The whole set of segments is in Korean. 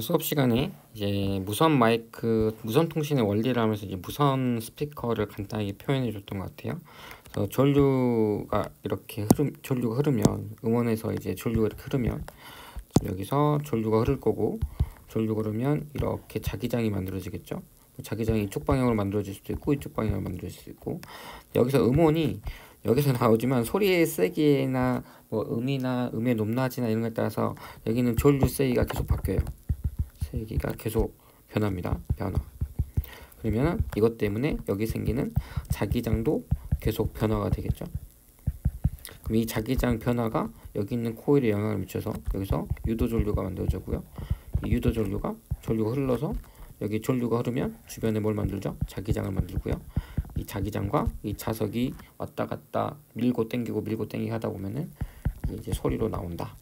수업 시간에 이제 무선 마이크, 무선 통신의 원리를 하면서 이제 무선 스피커를 간단하게 표현해 줬던 것 같아요. 그래서 전류가 흐르면, 음원에서 이제 전류가 이렇게 흐르면, 여기서 전류가 흐를 거고, 전류가 흐르면 이렇게 자기장이 만들어지겠죠. 자기장이 이쪽 방향으로 만들어질 수도 있고, 이쪽 방향으로 만들어질 수도 있고, 여기서 음원이 여기서 나오지만 소리의 세기나 뭐 음이나 음의 높낮이나 이런 것에 따라서 여기는 전류 세기가 계속 바뀌어요. 세기가 계속 변합니다. 변화. 그러면 이것 때문에 여기 생기는 자기장도 계속 변화가 되겠죠. 그럼 이 자기장 변화가 여기 있는 코일에 영향을 미쳐서 여기서 유도 전류가 만들어지고요. 이 유도 전류가 흘러서 여기 전류가 흐르면 주변에 뭘 만들죠? 자기장을 만들고요. 이 자기장과 이 자석이 왔다 갔다 밀고 당기고 하다 보면은 이제 소리로 나온다.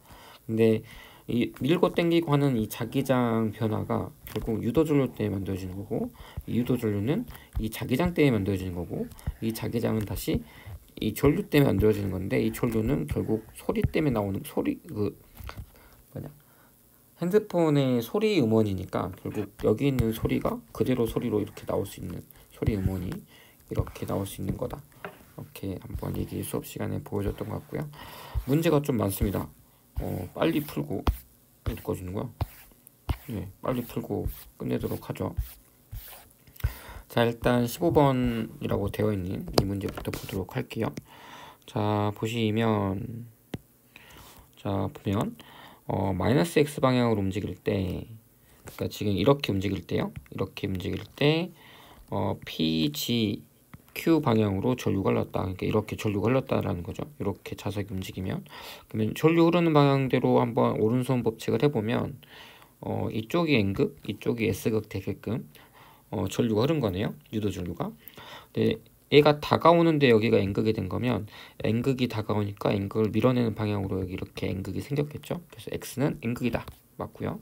근데 이 밀고 당기고 하는 이 자기장 변화가 결국 유도 전류 때문에 만들어지는 거고, 이 유도 전류는 이 자기장 때문에 만들어지는 거고, 이 자기장은 다시 이 전류 때문에 만들어지는 건데, 이 전류는 결국 소리 때문에 나오는 핸드폰의 소리 음원이니까 결국 여기 있는 소리가 그대로 소리로 이렇게 나올 수 있는, 소리 음원이 이렇게 나올 수 있는 거다. 이렇게 한번 얘기 수업 시간에 보여줬던 것 같고요. 문제가 좀 많습니다. 빨리 풀고 꺼지는거요. 네, 빨리 풀고 끝내도록 하죠. 자, 일단 15번이라고 되어 있는 이 문제부터 보도록 할게요. 자, 보면 마이너스 x 방향으로 움직일 때, 그러니까 지금 이렇게 움직일 때요. 이렇게 움직일 때 PGQ 방향으로 전류가 흘렀다. 그러니까 이렇게 전류가 흘렀다라는 거죠. 이렇게 자석이 움직이면, 그러면 전류 흐르는 방향대로 한번 오른손 법칙을 해보면 이쪽이 N극, 이쪽이 S극 되게끔 전류가 흐른 거네요. 유도 전류가. 근데 얘가 다가오는데 여기가 N극이 된 거면 N극이 다가오니까 N극을 밀어내는 방향으로 여기 이렇게 N극이 생겼겠죠. 그래서 X는 N극이다. 맞고요.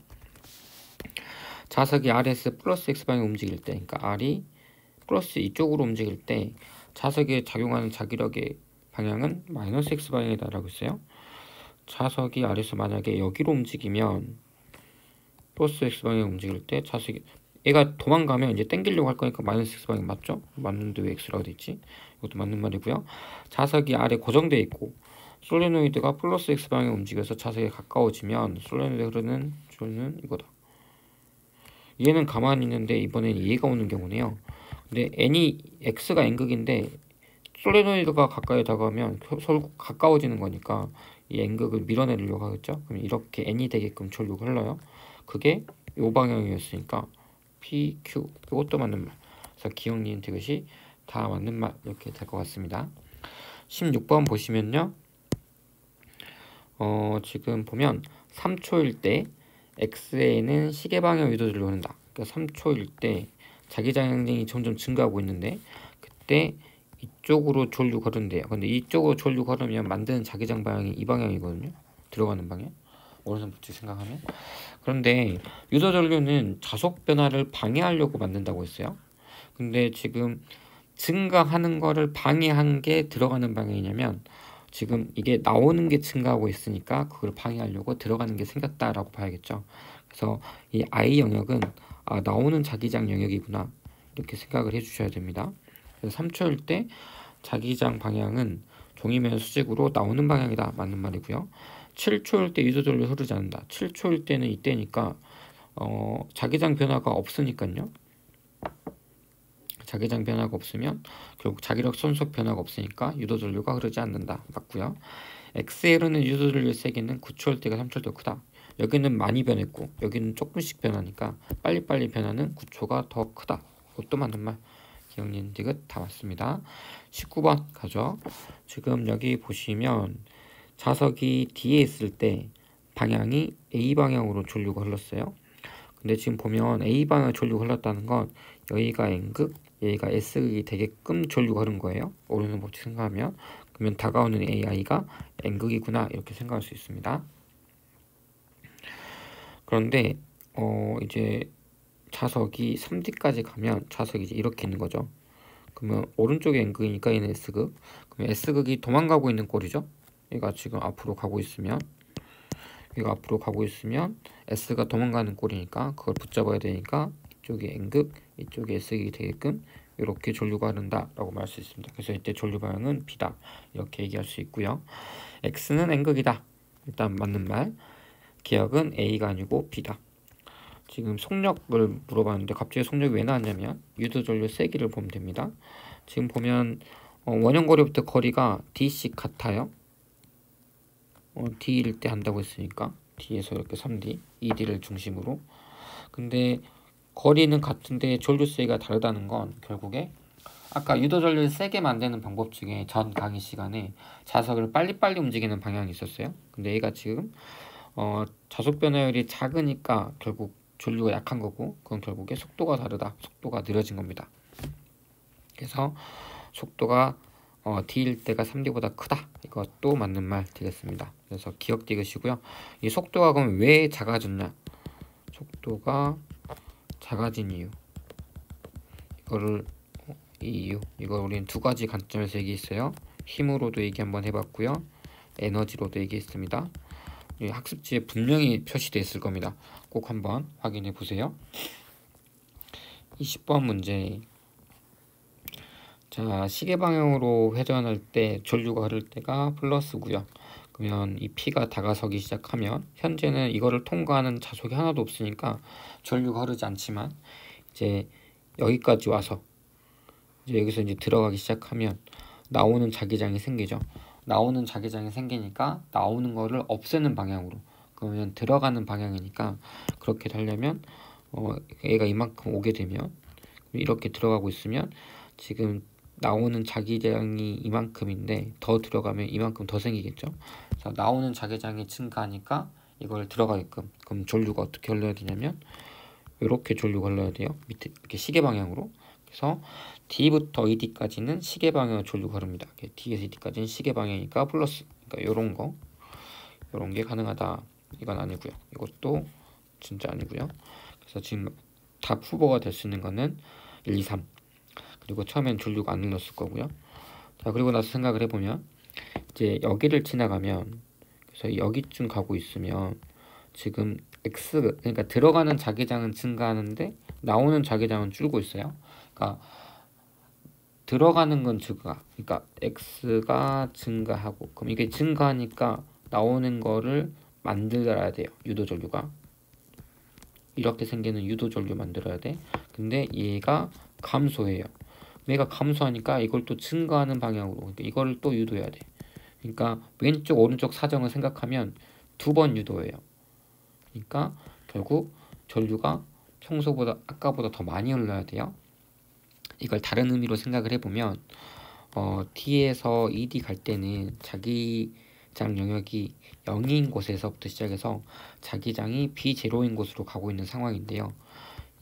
자석이 RS 플러스 X 방향 움직일 때, 그러니까 R이 플러스 이쪽으로 움직일 때 자석에 작용하는 자기력의 방향은 마이너스 X 방향이다 라고 했어요. 자석이 RS 만약에 여기로 움직이면 플러스 X 방향 움직일 때 자석이, 얘가 도망가면 이제 땡기려고 할 거니까 마이너스 X 방향 맞죠? 맞는데 왜 X라고 돼 있지? 이것도 맞는 말이고요. 자석이 아래 고정돼 있고 솔레노이드가 플러스 X 방향에 움직여서 자석에 가까워지면 솔레노이드에 흐르는 전류는 이거다. 얘는 가만히 있는데 이번엔 얘가 오는 경우네요. 근데 X가 N극인데 솔레노이드가 가까이 다가오면 서로 가까워지는 거니까 이 N극을 밀어내려고 하겠죠. 그럼 이렇게 N이 되게끔 전류가 흘러요. 그게 요 방향이었으니까 PQ, 이것도 맞는 말. 그래서 기억, 니은, 디귿이 다 맞는 말, 이렇게 될 것 같습니다. 16번 보시면요. 지금 보면 3초일 때 X에는 시계 방향 유도전류 흐른다. 그러니까 3초일 때 자기장이 점점 증가하고 있는데 그때 이쪽으로 전류가 흐른대요. 근데 이쪽으로 전류가 흐르면 만드는 자기장 방향이 이 방향이거든요. 들어가는 방향. 오른손 붙이 생각하면. 그런데 유도 전류는 자속 변화를 방해하려고 만든다고 했어요. 근데 지금 증가하는 거를 방해한 게 들어가는 방향이냐면 지금 이게 나오는 게 증가하고 있으니까 그걸 방해하려고 들어가는 게 생겼다라고 봐야겠죠. 그래서 이 I 영역은 나오는 자기장 영역이구나 이렇게 생각을 해주셔야 됩니다. 그래서 3초일 때 자기장 방향은 종이면 수직으로 나오는 방향이다 맞는 말이고요. 7초일 때 유도 전류 흐르지 않는다. 7초일 때는 이때니까 자기장 변화가 없으니까요. 자기장 변화가 없으면 결국 자기력 손속 변화가 없으니까 유도 전류가 흐르지 않는다. 맞고요. X에 흐르는 유도 전류의 세기는 9초일 때가 3초일 때 크다. 여기는 많이 변했고 여기는 조금씩 변하니까 빨리빨리 변하는 9초가 더 크다. 그것도 맞는 말. 기억, 니은, 디귿 다 맞습니다. 19번 가죠. 지금 여기 보시면 자석이 D에 있을 때 방향이 A 방향으로 전류가 흘렀어요. 근데 지금 보면 A 방향 전류가 흘렀다는 건 여기가 N극, 여기가 S극이 되게끔 전류가 흐른 거예요. 오른손 법칙 생각하면. 그러면 다가오는 AI가 N극이구나 이렇게 생각할 수 있습니다. 그런데 이제 자석이 3D까지 가면 자석이 이제 이렇게 있는 거죠. 그러면 오른쪽에 N극이니까 얘는 S극. 그러면 S극이 도망가고 있는 꼴이죠. 얘가 지금 앞으로 가고 있으면 얘가 앞으로 가고 있으면 S가 도망가는 꼴이니까 그걸 붙잡아야 되니까 이쪽이 N극, 이쪽이 S극이 되게끔 이렇게 전류가 흐른다 라고 말할 수 있습니다. 그래서 이때 전류 방향은 B다 이렇게 얘기할 수 있고요. X는 N극이다. 일단 맞는 말. 기억은 A가 아니고 B다. 지금 속력을 물어봤는데 갑자기 속력이 왜 나왔냐면 유도전류 세기를 보면 됩니다. 지금 보면 원형거리부터 거리가 D씩 같아요. D일 때 한다고 했으니까 D에서 이렇게 3D, 2D를 중심으로. 근데 거리는 같은데 전류 세기가 다르다는 건 결국에 아까 유도전류를 세게 만드는 방법 중에 전 강의 시간에 자석을 빨리빨리 움직이는 방향이 있었어요. 근데 얘가 지금 자속 변화율이 작으니까 결국 전류가 약한 거고, 그건 결국에 속도가 다르다, 속도가 느려진 겁니다. 그래서 속도가 D일 때가 3D보다 크다, 이것도 맞는 말 되겠습니다. 그래서 기억 띄우시고요. 이 속도가 그럼 왜 작아졌냐, 속도가 작아진 이유, 이걸 우리는 두 가지 관점에서 얘기했어요. 힘으로도 얘기 한번 해봤고요, 에너지로도 얘기했습니다. 학습지에 분명히 표시되어 있을 겁니다. 꼭 한번 확인해 보세요. 20번 문제. 자, 시계 방향으로 회전할 때 전류가 흐를 때가 플러스고요. 그러면 이 P가 다가서기 시작하면 현재는 이거를 통과하는 자속이 하나도 없으니까 전류가 흐르지 않지만 이제 여기까지 와서 이제 여기서 이제 들어가기 시작하면 나오는 자기장이 생기죠. 나오는 자기장이 생기니까 나오는 거를 없애는 방향으로, 그러면 들어가는 방향이니까 그렇게 되려면 얘가 이만큼 오게 되면 이렇게 들어가고 있으면 지금 나오는 자기장이 이만큼인데 더 들어가면 이만큼 더 생기겠죠. 자, 나오는 자기장이 증가하니까 이걸 들어가게끔, 그럼 전류가 어떻게 흘러야 되냐면 이렇게 전류가 흘러야 돼요. 밑에 이렇게 시계 방향으로. 그래서 D부터 ED까지는 시계 방향으로 전류가 흐릅니다. D에서 ED까지는 시계 방향이니까 플러스. 그러니까 요런 게 가능하다. 이건 아니고요. 이것도 진짜 아니고요. 그래서 지금 답 후보가 될 수 있는 거는 1, 2, 3. 그리고 처음엔 전류가 안 흘렀을 거고요. 자, 그리고 나서 생각을 해보면 이제 여기를 지나가면, 그래서 여기쯤 가고 있으면 지금 X, 그러니까 들어가는 자기장은 증가하는데 나오는 자기장은 줄고 있어요. 그러니까 들어가는 건 증가, 그러니까 X가 증가하고, 그럼 이게 증가하니까 나오는 거를 만들어야 돼요. 유도전류가 이렇게 생기는 유도전류 만들어야 돼. 근데 얘가 감소해요. 얘가 감소하니까 이걸 또 증가하는 방향으로, 그러니까 이걸 또 유도해야 돼. 그러니까 왼쪽 오른쪽 사정을 생각하면 두 번 유도해요. 그러니까 결국 전류가 평소보다 아까보다 더 많이 흘러야 돼요. 이걸 다른 의미로 생각을 해보면 D에서 ED 갈 때는 자기장 영역이 0인 곳에서부터 시작해서 자기장이 B0인 곳으로 가고 있는 상황인데요.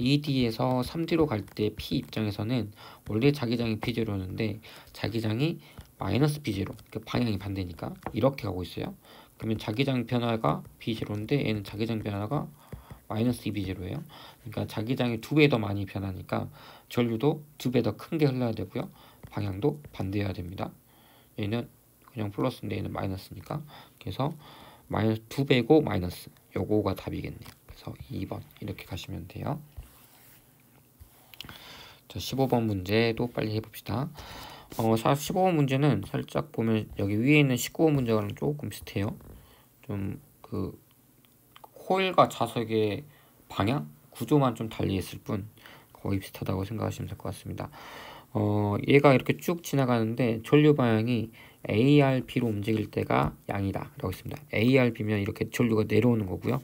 ED에서 3D로 갈 때 P 입장에서는 원래 자기장이 B0였는데 자기장이 마이너스 B0, 그러니까 방향이 반대니까 이렇게 가고 있어요. 그러면 자기장 변화가 B0인데 얘는 자기장 변화가 마이너스 2B0예요. 그러니까 자기장이 2배 더 많이 변하니까 전류도 2배 더 큰 게 흘러야 되고요. 방향도 반대해야 됩니다. 얘는 그냥 플러스인데 얘는 마이너스니까. 그래서 마이너스 2배고 마이너스, 요거가 답이겠네요. 그래서 2번 이렇게 가시면 돼요. 자, 15번 문제도 빨리 해봅시다. 15번 문제는 살짝 보면 여기 위에 있는 19번 문제랑 조금 비슷해요. 좀 그 코일과 자석의 방향, 구조만 좀 달리했을 뿐 거의 비슷하다고 생각하시면 될 것 같습니다. 얘가 이렇게 쭉 지나가는데 전류 방향이 ARB로 움직일 때가 양이다 라고 했습니다. ARB면 이렇게 전류가 내려오는 거고요.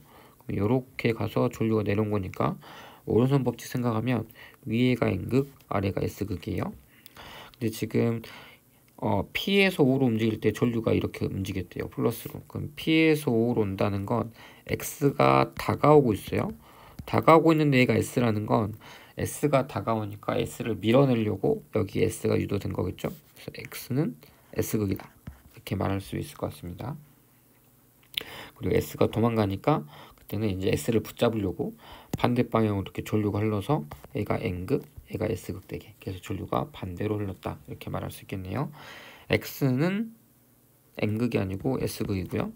이렇게 가서 전류가 내려온 거니까 오른손 법칙 생각하면 위에가 N극, 아래가 S극이에요. 근데 지금 P에서 O로 움직일 때 전류가 이렇게 움직였대요. 플러스로. 그럼 P에서 O로 온다는 건 X가 다가오고 있어요. 다가오고 있는데 얘가 S라는 건 S가 다가오니까 S를 밀어내려고 여기 S가 유도된 거겠죠. 그래서 X는 S극이다 이렇게 말할 수 있을 것 같습니다. 그리고 S가 도망가니까 그때는 이제 S를 붙잡으려고 반대 방향으로 이렇게 전류가 흘러서 얘가 N극, 얘가 S극 되게, 그래서 전류가 반대로 흘렀다 이렇게 말할 수 있겠네요. X는 N극이 아니고 S극이고요.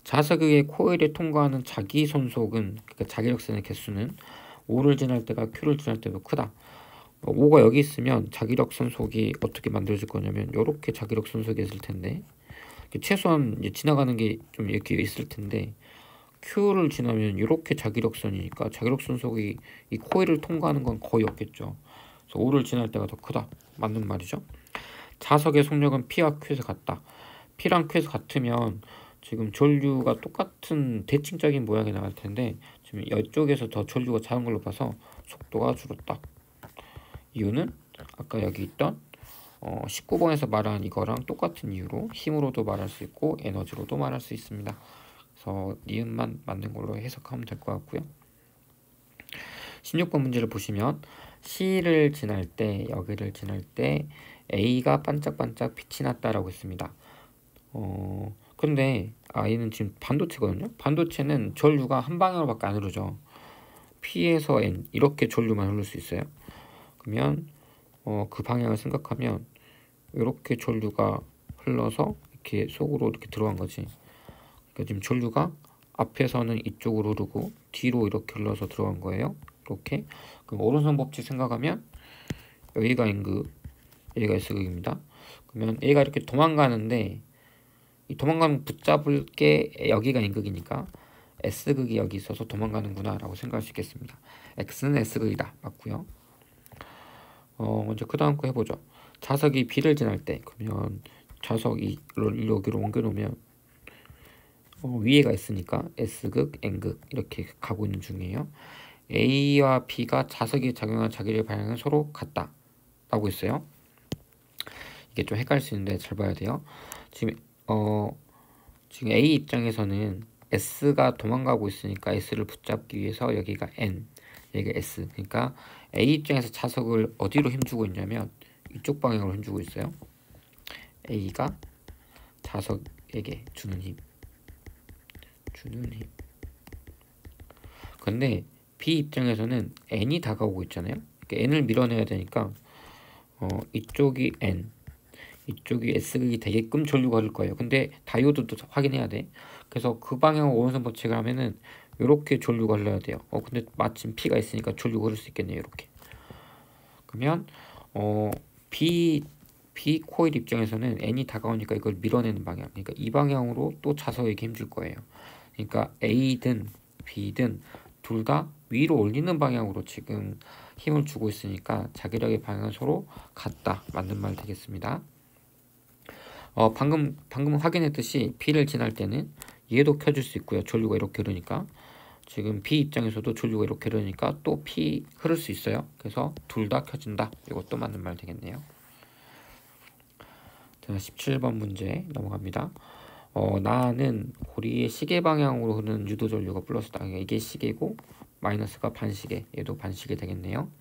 자석의 코일에 통과하는 자기 손속은, 그러니까 자기력선의 개수는 O를 지날 때가 Q를 지날 때보다 크다. O가 여기 있으면 자기력 손속이 어떻게 만들어질 거냐면 이렇게 자기력 손속이 있을 텐데, 최소한 이제 지나가는 게 좀 이렇게 있을 텐데, Q를 지나면 이렇게 자기력선이니까 자기력 손속이 이 코일을 통과하는 건 거의 없겠죠. 그래서 O를 지날 때가 더 크다. 맞는 말이죠. 자석의 속력은 P와 Q에서 같다. P랑 Q에서 같으면 지금 전류가 똑같은 대칭적인 모양이 나올 텐데, 지금 이쪽에서 더 전류가 작은 걸로 봐서 속도가 줄었다. 이유는 아까 여기 있던 19번에서 말한 이거랑 똑같은 이유로 힘으로도 말할 수 있고 에너지로도 말할 수 있습니다. 그래서 니은만 맞는 걸로 해석하면 될 것 같고요. 16번 문제를 보시면 C를 지날 때, 여기를 지날 때 A가 반짝반짝 빛이 났다라고 했습니다. 근데 얘는 지금 반도체거든요. 반도체는 전류가 한 방향으로밖에 안 흐르죠. P에서 N 이렇게 전류만 흐를 수 있어요. 그러면 그 방향을 생각하면 이렇게 전류가 흘러서 이렇게 속으로 이렇게 들어간 거지. 그러니까 지금 전류가 앞에서는 이쪽으로 흐르고 뒤로 이렇게 흘러서 들어간 거예요. 이렇게. 그럼 오른손 법칙 생각하면 여기가 N극, 여기가 S극입니다. 그러면 얘가 이렇게 도망가는데, 이 도망가면 붙잡을 게 여기가 N극이니까 S극이 여기 있어서 도망가는구나 라고 생각할 수 있겠습니다. X는 S극이다. 맞고요. 먼저 그 다음 거 해보죠. 자석이 B를 지날 때, 그러면 자석이 여기로 옮겨놓으면 위에가 있으니까 S극, N극 이렇게 가고 있는 중이에요. A와 B가 자석이 작용한 자기의 방향은 서로 같다 라고 했어요. 이게 좀 헷갈릴 수 있는데 잘 봐야 돼요. 지금 A 입장에서는 S가 도망가고 있으니까 S를 붙잡기 위해서 여기가 N, 여기가 S. 그러니까 A 입장에서 자석을 어디로 힘주고 있냐면 이쪽 방향으로 힘주고 있어요. A가 자석에게 주는 힘. 근데 B 입장에서는 N이 다가오고 있잖아요. 그러니까 N을 밀어내야 되니까 이쪽이 N, 이쪽이 S극이 되게끔 전류가 흐를 거예요. 근데 다이오드도 확인해야 돼. 그래서 그 방향으로 오른손 법칙을 하면은 이렇게 전류가 흘러야 돼요. 근데 마침 P가 있으니까 전류가 흐를 수 있겠네요. 이렇게. 그러면 B 코일 입장에서는 N이 다가오니까 이걸 밀어내는 방향. 그러니까 이 방향으로 또 자석에게 힘줄 거예요. 그러니까 A든 B든 둘 다 위로 올리는 방향으로 지금 힘을 주고 있으니까 자기력의 방향은 서로 같다. 맞는 말 되겠습니다. 방금 확인했듯이 B를 지날 때는 얘도 켜줄 수 있고요. 전류가 이렇게 흐르니까. 지금 B 입장에서도 전류가 이렇게 흐르니까 또 P 흐를 수 있어요. 그래서 둘 다 켜진다. 이것도 맞는 말 되겠네요. 자, 17번 문제 넘어갑니다. 나는 고리의 시계 방향으로 흐르는 유도 전류가 플러스다. 그러니까 이게 시계고 마이너스가 반시계. 얘도 반시계 되겠네요.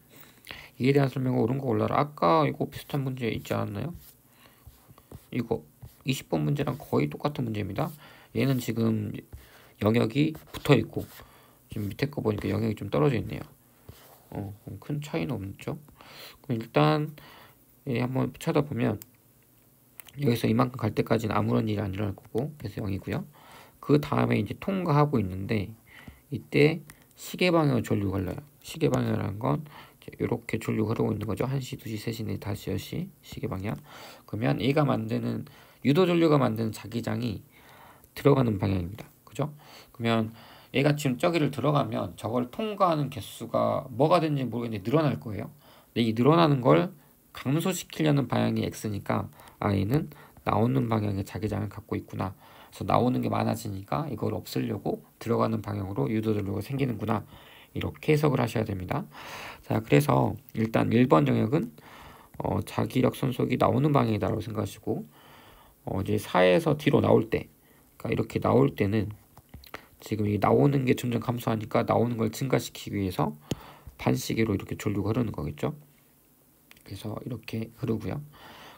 이에 대한 설명은 옳은 거 올라라. 아까 이거 비슷한 문제 있지 않았나요? 이거 20번 문제랑 거의 똑같은 문제입니다. 얘는 지금 영역이 붙어 있고 지금 밑에 거 보니까 영역이 좀 떨어져 있네요. 큰 차이는 없죠. 그럼 일단 한번 쳐다보면 여기서 이만큼 갈 때까지는 아무런 일이 안 일어날 거고, 그래서 0이고요. 그 다음에 이제 통과하고 있는데 이때 시계 방향으로 전류가 흘러요. 시계 방향이라는 건 이렇게 전류가 흐르고 있는 거죠. 1시, 2시, 3시, 4시, 5시, 10시 시계 방향. 그러면 얘가 만드는 유도 전류가 만드는 자기장이 들어가는 방향입니다. 그죠? 그러면 얘가 지금 저기를 들어가면 저걸 통과하는 개수가 뭐가 되는지 모르겠는데 늘어날 거예요. 근데 이 늘어나는 걸 감소시키려는 방향이 X니까 얘는 나오는 방향의 자기장을 갖고 있구나. 그래서 나오는 게 많아지니까 이걸 없애려고 들어가는 방향으로 유도 전류가 생기는구나. 이렇게 해석을 하셔야 됩니다. 자, 그래서 일단 1번 영역은 자기력 손속이 나오는 방향이다라고 생각하시고, 이제 4에서 뒤로 나올 때, 그러니까 이렇게 나올 때는 지금 이 나오는 게 점점 감소하니까 나오는 걸 증가시키기 위해서 반시계로 이렇게 전류가 흐르는 거겠죠. 그래서 이렇게 흐르고요.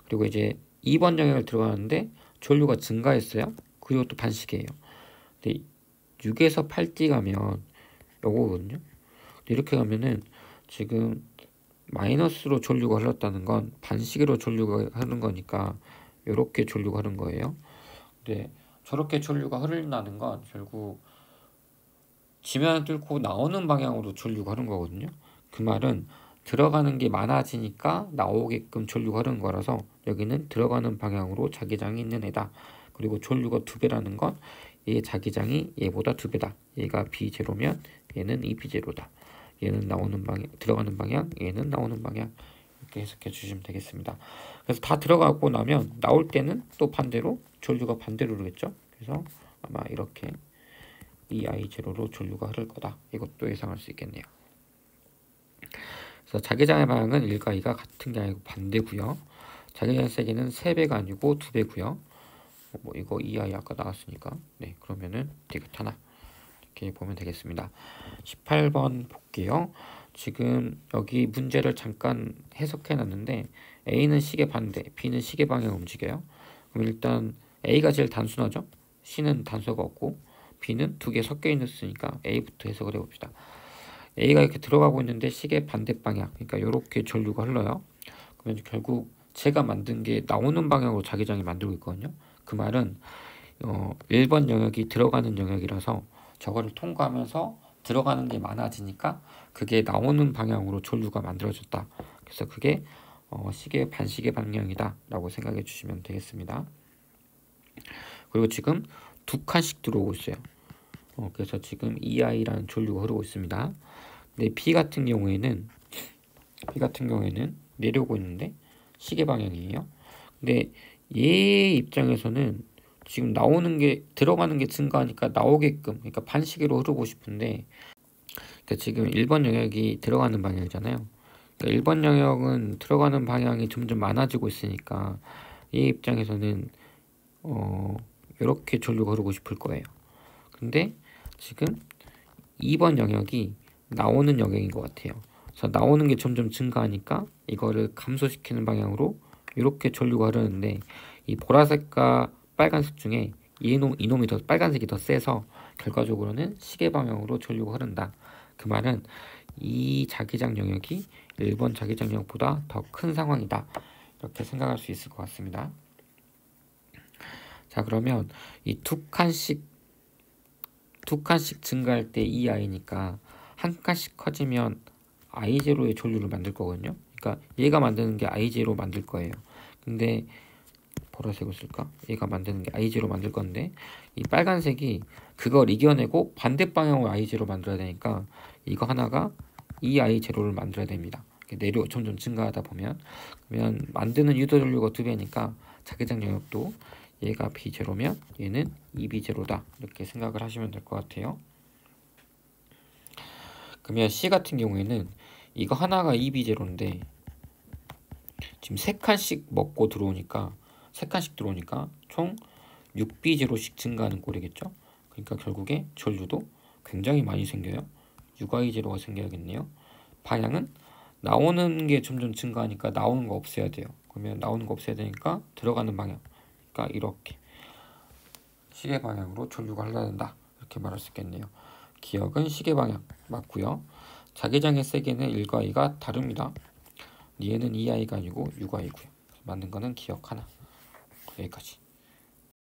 그리고 이제 2번 영역을 들어가는데 전류가 증가했어요. 그리고 또 반시계예요. 근데 6에서 8D 가면 요거거든요. 이렇게 가면은 지금 마이너스로 전류가 흘렀다는 건 반시계로 전류가 흐른 거니까 이렇게 전류가 흐른 거예요. 근데 저렇게 전류가 흐른다는 건 결국 지면을 뚫고 나오는 방향으로 전류가 흐른 거거든요. 그 말은 들어가는 게 많아지니까 나오게끔 전류가 흐른 거라서 여기는 들어가는 방향으로 자기장이 있는 애다. 그리고 전류가 2배라는 건 얘 자기장이 얘보다 2배다. 얘가 B0면 얘는 2B0다. 얘는 나오는 방향, 들어가는 방향, 얘는 나오는 방향. 이렇게 해석해 주시면 되겠습니다. 그래서 다 들어가고 나면 나올 때는 또 반대로 전류가 반대로 흐르겠죠. 그래서 아마 이렇게 EI0로 전류가 흐를 거다. 이것도 예상할 수 있겠네요. 그래서 자기장의 방향은 1과 2가 같은 게 아니고 반대고요. 자기장의 세기는 3배가 아니고 2배고요. 뭐 이거 EI 아까 나왔으니까 네, 그러면은 디귿 하나 이렇게 보면 되겠습니다. 18번 볼게요. 지금 여기 문제를 잠깐 해석해 놨는데 A는 시계 반대, B는 시계 방향 움직여요. 그럼 일단 A가 제일 단순하죠. C는 단서가 없고 B는 2개 섞여 있으니까 A부터 해석을 해봅시다. A가 이렇게 들어가고 있는데 시계 반대 방향, 그러니까 이렇게 전류가 흘러요. 그러면 결국 제가 만든 게 나오는 방향으로 자기장이 만들고 있거든요. 그 말은 1번 영역이 들어가는 영역이라서 저거를 통과하면서 들어가는 게 많아지니까 그게 나오는 방향으로 전류가 만들어졌다. 그래서 그게 시계 반시계 방향이다 라고 생각해 주시면 되겠습니다. 그리고 지금 2칸씩 들어오고 있어요. 그래서 지금 EI라는 전류가 흐르고 있습니다. 근데 B 같은 경우에는 내려오고 있는데 시계 방향이에요. 근데 얘 입장에서는 지금 나오는 게 들어가는 게 증가하니까 나오게끔, 그러니까 반시계로 흐르고 싶은데, 그러니까 지금 1번 영역이 들어가는 방향이잖아요. 그러니까 1번 영역은 들어가는 방향이 점점 많아지고 있으니까 얘 입장에서는 이렇게 전류가 흐르고 싶을 거예요. 근데 지금 2번 영역이 나오는 영역인 것 같아요. 그래서 나오는 게 점점 증가하니까 이거를 감소시키는 방향으로 이렇게 전류가 흐르는데 이 보라색과 빨간색 중에 이놈이 더 빨간색이 더 세서 결과적으로는 시계 방향으로 전류가 흐른다. 그 말은 이 자기장 영역이 1번 자기장 영역보다 더 큰 상황이다. 이렇게 생각할 수 있을 것 같습니다. 자, 그러면 이 두 칸씩 증가할 때 EI니까 한 칸씩 커지면 I0의 전류를 만들 거거든요. 그러니까 얘가 만드는 게 I0 만들 거예요. 근데 보라색을 쓸까? 얘가 만드는 게 I0 만들 건데 이 빨간색이 그걸 이겨내고 반대 방향으로 I0 만들어야 되니까 이거 하나가 이 I0를 만들어야 됩니다. 점점 증가하다 보면 그러면 만드는 유도 전류가 2배니까 자기장 영역도 얘가 B0면 얘는 2B0다. 이렇게 생각을 하시면 될 것 같아요. 그러면 C 같은 경우에는 이거 하나가 2B0인데 지금 3칸씩 먹고 들어오니까 3칸씩 들어오니까 총 6B0씩 증가하는 꼴이겠죠. 그러니까 결국에 전류도 굉장히 많이 생겨요. 6I0가 생겨야겠네요. 방향은 나오는 게 점점 증가하니까 나오는 거 없애야 돼요. 그러면 나오는 거 없애야 되니까 들어가는 방향, 그러니까 이렇게 시계 방향으로 전류가 흘러간다. 이렇게 말할 수 있겠네요. 기억은 시계 방향 맞고요. 자기장의 세기는 1과 2가 다릅니다. 얘는 2I가 아니고 6I고요. 맞는 거는 기억 하나. 여기까지.